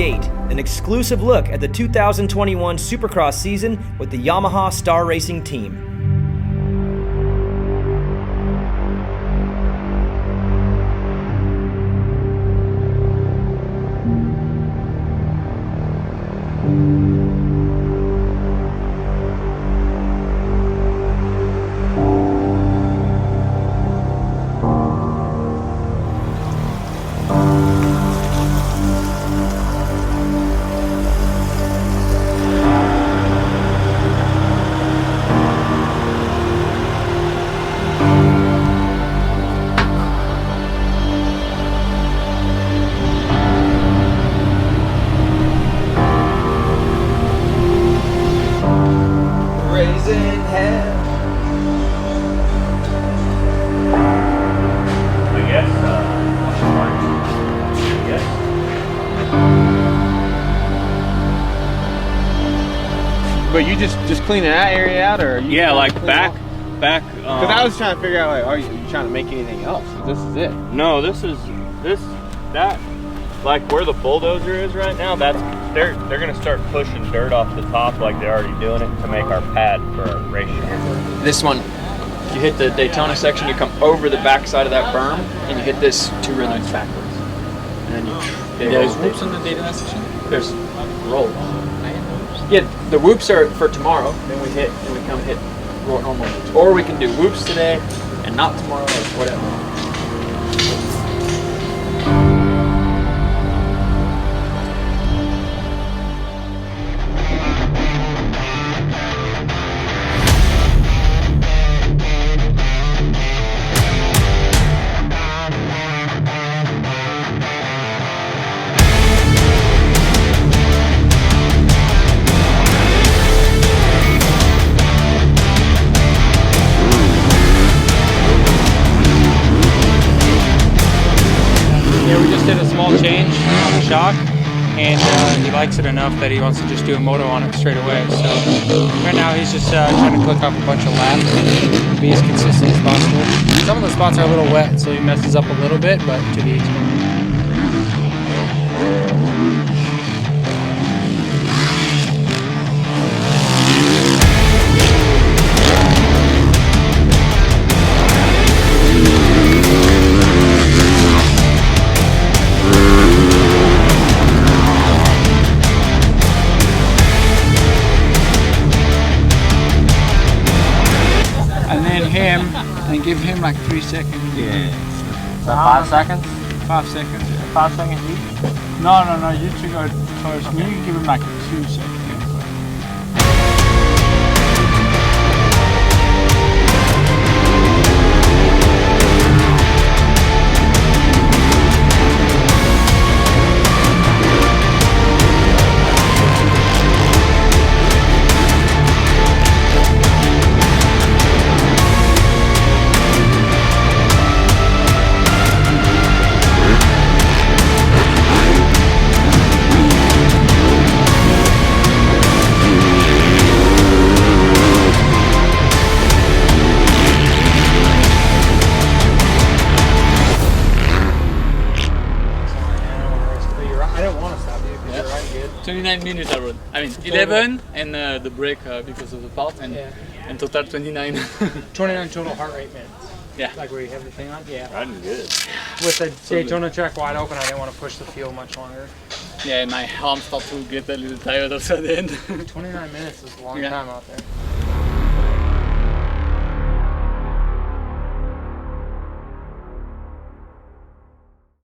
8, an exclusive look at the 2021 Supercross season with the Yamaha Star Racing team. But you just cleaning that area out, or you like back. Because I was trying to figure out, like, are you trying to make anything else? This is it. No, that like where the bulldozer is right now. They're gonna start pushing dirt off the top, like they're already doing it, to make our pad for our race shop. This one, you hit the Daytona section, you come over the back side of that berm, and you hit this 2 rhythms backwards. And then There's whoops in the Daytona section? There's rolls. Yeah, the whoops are for tomorrow. Then we come hit normal whoops. Or we can do whoops today and not tomorrow, or whatever. Change on the shock, and he likes it enough that he wants to just do a moto on it straight away. So right now he's just trying to click off a bunch of laps and be as consistent as possible. Some of the spots are a little wet, so he messes up a little bit, but to the extent. And give him like 3 seconds. Yeah. So 5 seconds? 5 seconds, yeah. 5 seconds each? No, you two go first. Okay. You can give him like 2 seconds. I don't want to stop you because you're right good. 29 minutes I rode. I mean, 11 and the break because of the fault, and total 29. 29 total heart rate minutes. Yeah. Like where you have the thing on? Yeah. Riding good. With the Daytona track wide open, I didn't want to push the field much longer. Yeah, my arms start to get a little tired also then. 29 minutes is a long time out there.